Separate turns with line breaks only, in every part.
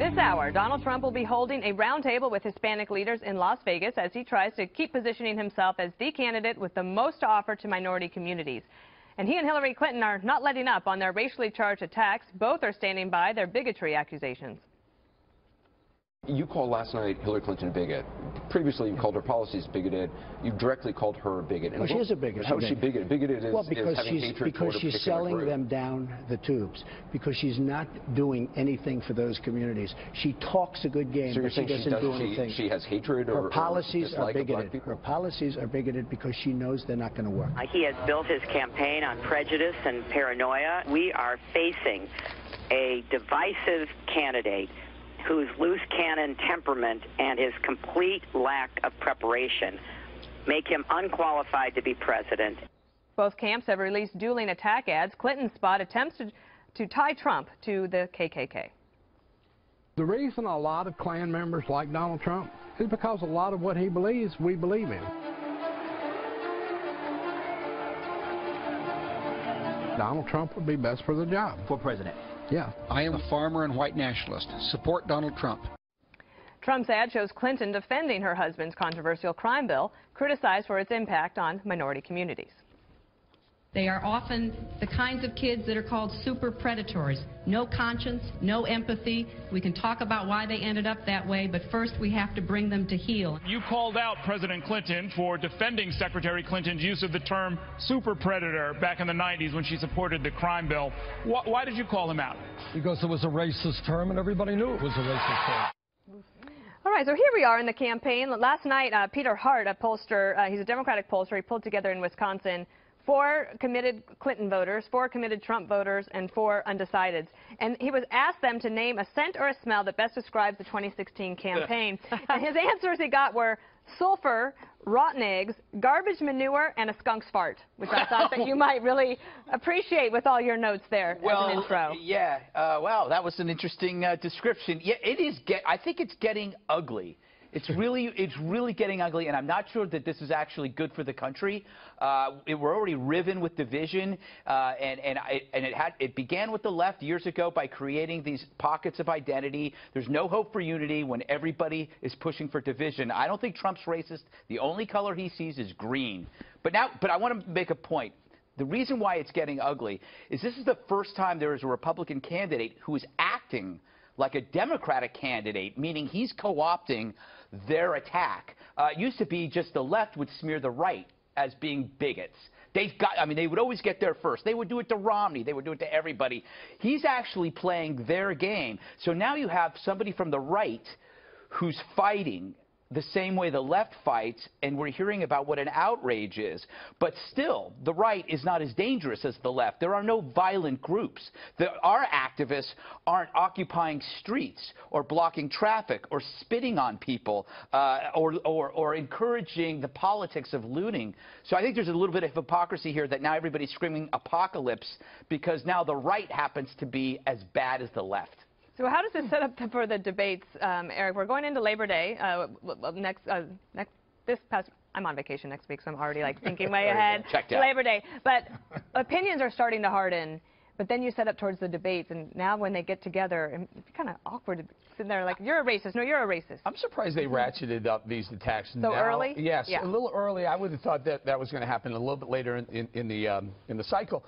This hour, Donald Trump will be holding a roundtable with Hispanic leaders in Las Vegas as he tries to keep positioning himself as the candidate with the most to offer to minority communities. And he and Hillary Clinton are not letting up on their racially charged attacks. Both are standing by their bigotry accusations.
You called last night Hillary Clinton a bigot. Previously, you called her policies bigoted. You directly called her a bigot.
Well, she is a bigot.
How is she bigoted? Bigoted is,
well, because
having hatred
because
toward
she's
a
selling
group.
them down the tubes. Because she's not doing anything for those communities. She talks a good game,
so
but she doesn't do anything.
She has hatred or
her policies
or
are bigoted. Her policies are bigoted because she knows they're not going to work.
He has built his campaign on prejudice and paranoia. We are facing a divisive candidate whose loose cannon temperament and his complete lack of preparation make him unqualified to be president.
Both camps have released dueling attack ads. Clinton's spot attempts to tie Trump to the KKK.
The reason a lot of Klan members like Donald Trump is because a lot of what he believes, we believe in. Donald Trump would be best for the job.
For president.
Yeah.
I am a farmer and white nationalist. Support Donald Trump.
Trump's ad shows Clinton defending her husband's controversial crime bill, criticized for its impact on minority communities.
They are often the kinds of kids that are called super predators. No conscience, no empathy. We can talk about why they ended up that way, but first we have to bring them to heel.
You called out President Clinton for defending Secretary Clinton's use of the term super predator back in the 90s when she supported the crime bill. Why did you call him out?
Because it was a racist term and everybody knew it was a racist term.
All right, so here we are in the campaign. Last night, Peter Hart, a pollster, he's a Democratic pollster, he pulled together in Wisconsin 4 committed Clinton voters, 4 committed Trump voters, and 4 undecideds. And he was asked them to name a scent or a smell that best describes the 2016 campaign. And his answers he got were sulfur, rotten eggs, garbage manure, and a skunk's fart, which I thought that you might really appreciate with all your notes there as an intro.
Yeah, wow, that was an interesting description. Yeah, it is. I think it's getting ugly. It's really getting ugly, and I'm not sure that this is actually good for the country. We're already riven with division, and it began with the left years ago by creating these pockets of identity. There's no hope for unity when everybody is pushing for division. I don't think Trump's racist. The only color he sees is green. But I want to make a point. The reason why it's getting ugly is this is the first time there is a Republican candidate who is acting like a Democratic candidate, meaning he's co-opting their attack. It used to be just the left would smear the right as being bigots. They would always get there first. They would do it to Romney. They would do it to everybody. He's actually playing their game. So now you have somebody from the right who's fighting the same way the left fights, and we're hearing about what an outrage is. But still, the right is not as dangerous as the left. There are no violent groups. Our activists aren't occupying streets or blocking traffic or spitting on people or encouraging the politics of looting. So I think there's a little bit of hypocrisy here that now everybody's screaming apocalypse because now the right happens to be as bad as the left.
So how does this set up for the debates, Eric? We're going into Labor Day I'm on vacation next week, so I'm already thinking way ahead.
Checked out.
Labor Day, but opinions are starting to harden. But then you set up towards the debates, and now when they get together, it's kind of awkward to sit there like, you're a racist. No, you're a racist.
I'm surprised they ratcheted up these attacks
so
now.
Early?
Yes,
yeah.
A little early. I would have thought that was going to happen a little bit later in the cycle.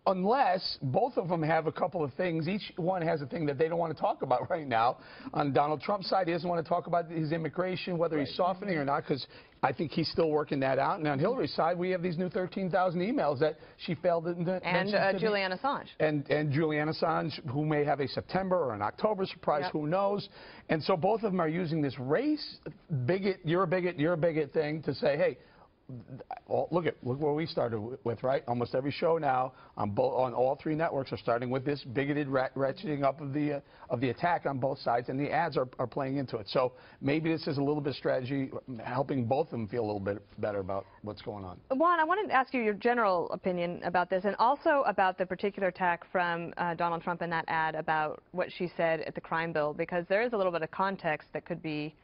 Unless both of them have a couple of things. Each one has a thing that they don't want to talk about right now. On Donald Trump's side, he doesn't want to talk about his immigration, whether he's softening or not, because I think he's still working that out. And on Hillary's side, we have these new 13,000 emails that she failed to mention.
And Julian Assange.
And Julian Assange, who may have a September or an October surprise, who knows. And so both of them are using this race, you're a bigot thing to say, hey, look where we started with, right? Almost every show now on all 3 networks are starting with this bigoted ratcheting up of the attack on both sides, and the ads are playing into it. So maybe this is a little bit of strategy, helping both of them feel a little bit better about what's going on.
Juan, I wanted to ask you your general opinion about this, and also about the particular attack from Donald Trump in that ad about what she said at the crime bill, because there is a little bit of context that could be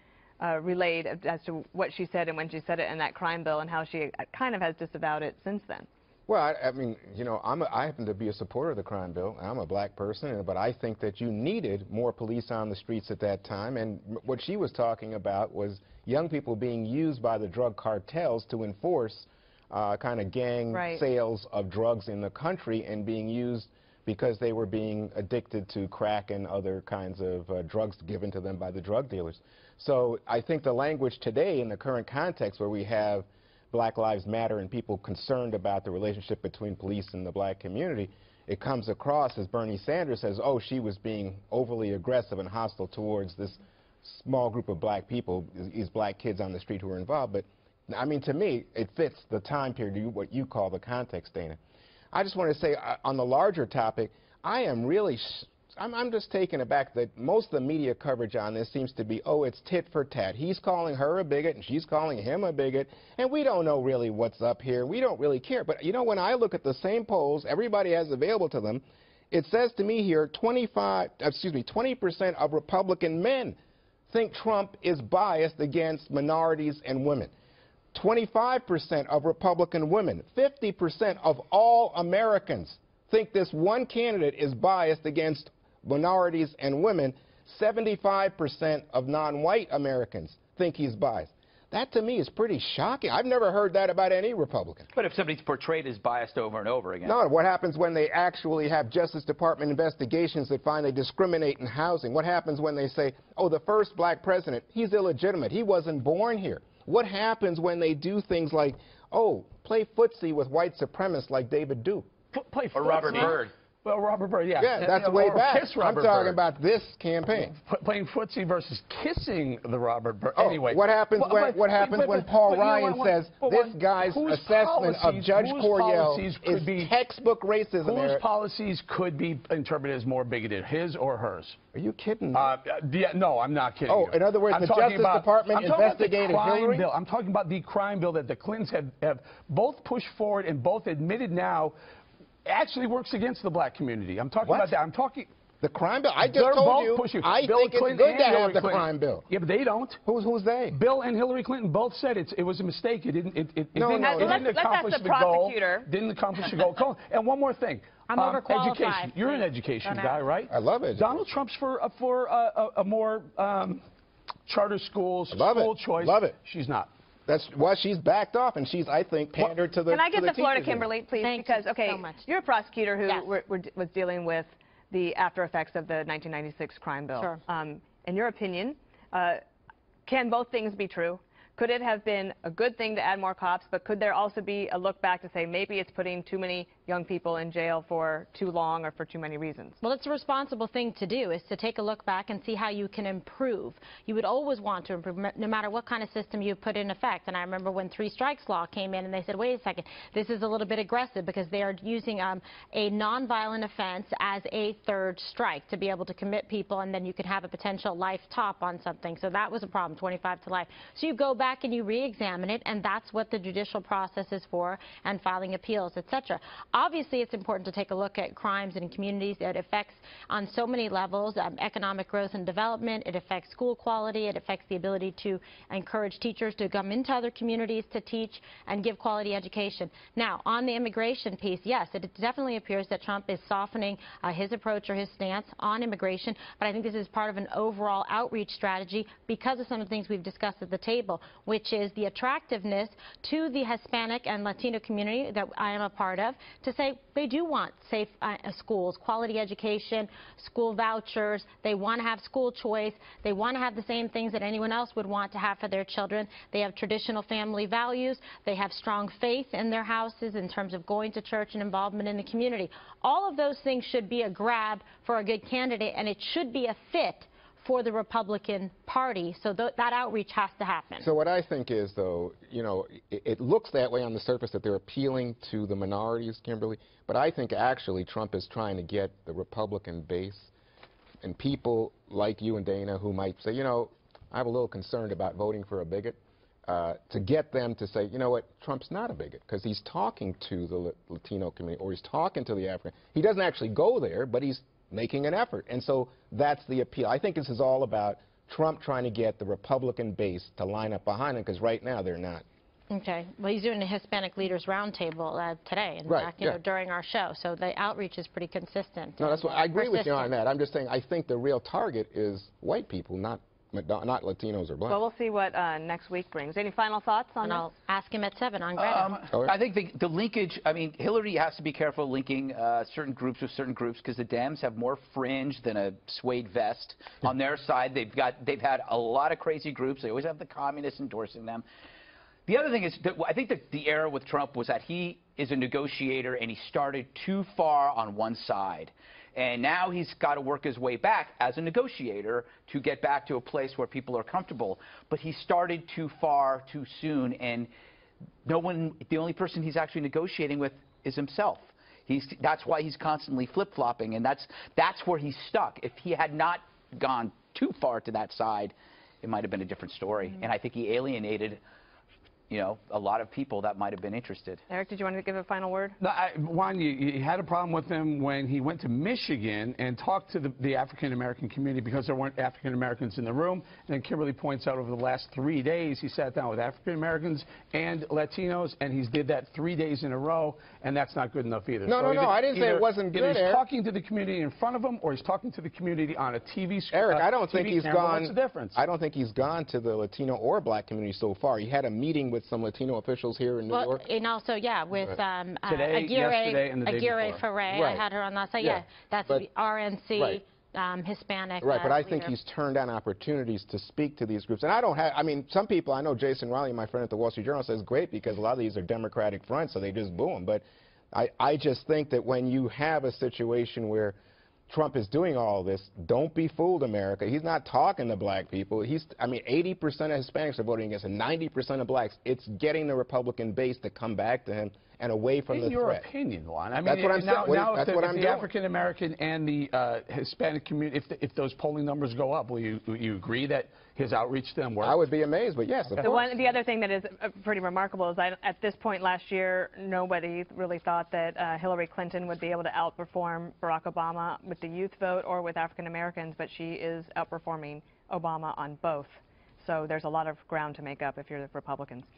relayed as to what she said and when she said it in that crime bill, and how she kind of has disavowed it since then.
Well, I mean, you know, I happen to be a supporter of the crime bill. I'm a black person, but I think that you needed more police on the streets at that time. And what she was talking about was young people being used by the drug cartels to enforce kind of gang sales of drugs in the country, and being used because they were being addicted to crack and other kinds of drugs given to them by the drug dealers. So I think the language today in the current context where we have Black Lives Matter and people concerned about the relationship between police and the black community, it comes across as Bernie Sanders says, oh, she was being overly aggressive and hostile towards this small group of black people, these black kids on the street who were involved. But, I mean, to me, it fits the time period, what you call the context, Dana. I just want to say, on the larger topic, I am really I'm just taken aback that most of the media coverage on this seems to be, oh, it's tit for tat. He's calling her a bigot, and she's calling him a bigot, and we don't know really what's up here. We don't really care. But, you know, when I look at the same polls everybody has available to them, it says to me here 20% of Republican men think Trump is biased against minorities and women. 25% of Republican women, 50% of all Americans think this one candidate is biased against minorities and women. 75% of non-white Americans think he's biased. That, to me, is pretty shocking. I've never heard that about any Republican.
But if somebody's portrayed as biased over and over again.
No, what happens when they actually have Justice Department investigations that find they discriminate in housing? What happens when they say, oh, the first black president, he's illegitimate, he wasn't born here? What happens when they do things like, oh, play footsie with white supremacists like David Duke?
Play
or Robert Byrd.
Well, Robert Byrd, yeah.
Yeah, that's way back. I'm talking about this campaign.
Playing footsie versus kissing the Robert Byrd.
Oh,
anyway.
What happens when Paul Ryan says this guy's assessment of Judge Coriel is textbook racism?
Whose policies could be interpreted as more bigoted, his or hers?
Are you kidding me?
Yeah, no, I'm not kidding.
Oh, in other words, the Justice Department investigated Hillary?
I'm talking about the crime bill that the Clintons have both pushed forward and both admitted now actually works against the black community. I'm talking about that. I'm talking...
The crime bill? I just told you, I think it's good to have the crime bill.
Yeah, but they don't.
Who's they?
Bill and Hillary Clinton both said it was a mistake. It didn't
accomplish the goal.
Didn't accomplish the goal. And one more thing.
I'm overqualified.
Education. You're an education guy, right?
I love it.
Donald Trump's for a more charter schools, school choice.
Love it.
She's not.
That's why she's backed off, and she's, I think, pandered to the.
Can I get the floor to
teachers.
Kimberly, please?
Thank
because,
you
okay,
so much.
You're a prosecutor who was dealing with the after effects of the 1996 crime bill.
Sure.
In your opinion, can both things be true? Could it have been a good thing to add more cops, but could there also be a look back to say maybe it's putting too many young people in jail for too long or for too many reasons?
Well, it's a responsible thing to do, is to take a look back and see how you can improve. You would always want to improve, no matter what kind of system you put in effect. And I remember when 3 strikes law came in and they said, wait a second, this is a little bit aggressive because they are using a nonviolent offense as a 3rd strike to be able to commit people, and then you could have a potential life top on something. So that was a problem, 25 to life. So you go back and you re-examine it, and that's what the judicial process is for, and filing appeals, etc. Obviously, it's important to take a look at crimes in communities. It affects on so many levels, economic growth and development. It affects school quality. It affects the ability to encourage teachers to come into other communities to teach and give quality education. Now, on the immigration piece, yes, it definitely appears that Trump is softening his approach or his stance on immigration, but I think this is part of an overall outreach strategy because of some of the things we've discussed at the table, which is the attractiveness to the Hispanic and Latino community that I am a part of, to say they do want safe schools, quality education, school vouchers. They want to have school choice. They want to have the same things that anyone else would want to have for their children. They have traditional family values. They have strong faith in their houses in terms of going to church and involvement in the community. All of those things should be a grab for a good candidate, and it should be a fit for the Republican Party, so that outreach has to happen.
So what I think is, though, you know, it looks that way on the surface that they're appealing to the minorities, Kimberly, but I think actually Trump is trying to get the Republican base and people like you and Dana who might say, you know, I'm a little concerned about voting for a bigot, to get them to say, you know what, Trump's not a bigot, because he's talking to the Latino community, or he's talking to the African. He doesn't actually go there, but he's making an effort. And so that's the appeal. I think this is all about Trump trying to get the Republican base to line up behind him, because right now they're not.
Okay. Well, he's doing a Hispanic Leaders Roundtable today, in fact, you know, during our show. So the outreach is pretty consistent.
No, that's what I agree with you on that. I'm just saying I think the real target is white people, not Latinos or blacks.
Well, we'll see what next week brings. Any final thoughts on this?
I'll ask him at 7 on Greta.
I think the linkage, I mean, Hillary has to be careful linking certain groups with certain groups because the Dems have more fringe than a suede vest on their side. They've had a lot of crazy groups. They always have the communists endorsing them. The other thing is that I think that the error with Trump was that he is a negotiator and he started too far on one side. And now he's got to work his way back as a negotiator to get back to a place where people are comfortable. But he started too far too soon, and the only person he's actually negotiating with is himself. That's why he's constantly flip-flopping, and that's where he's stuck. If he had not gone too far to that side, it might have been a different story. And I think he alienated, you know, a lot of people that might have been interested.
Eric, did you want to give a final word?
No, Juan, you had a problem with him when he went to Michigan and talked to the African-American community because there weren't African-Americans in the room. And then Kimberly points out over the last 3 days, he sat down with African-Americans and Latinos, and he's did that 3 days in a row, and that's not good enough either.
No, I didn't say it wasn't good,
Either he's
Eric.
talking to the community in front of him, or he's talking to the community on a TV screen.
Eric, I don't think he's gone.
What's the difference?
I don't think he's gone to the Latino or black community so far. He had a meeting with some Latino officials here in New York.
And also, with
Today, yesterday, and the day
Aguirre
before.
Ferre. I had her on that side. Yeah, that's the RNC. Hispanic.
Right, but I
leader.
think he's turned down opportunities to speak to these groups. And I mean, some people, I know Jason Riley, my friend at the Wall Street Journal, says great because a lot of these are Democratic fronts, so they just boo them. But I just think that when you have a situation where Trump is doing all this, don't be fooled, America. He's not talking to black people. I mean, 80% of Hispanics are voting against him, 90% of blacks. It's getting the Republican base to come back to him and away from the threat.
In your opinion, Juan. I mean,
that's what I'm saying.
Now, if the African-American and the Hispanic community, if those polling numbers go up, will you agree that his outreach to them works?
I would be amazed, but yes, of course.
The other thing that is pretty remarkable is that at this point last year, nobody really thought that Hillary Clinton would be able to outperform Barack Obama with the youth vote or with African-Americans, but she is outperforming Obama on both. So there's a lot of ground to make up if you're the Republicans.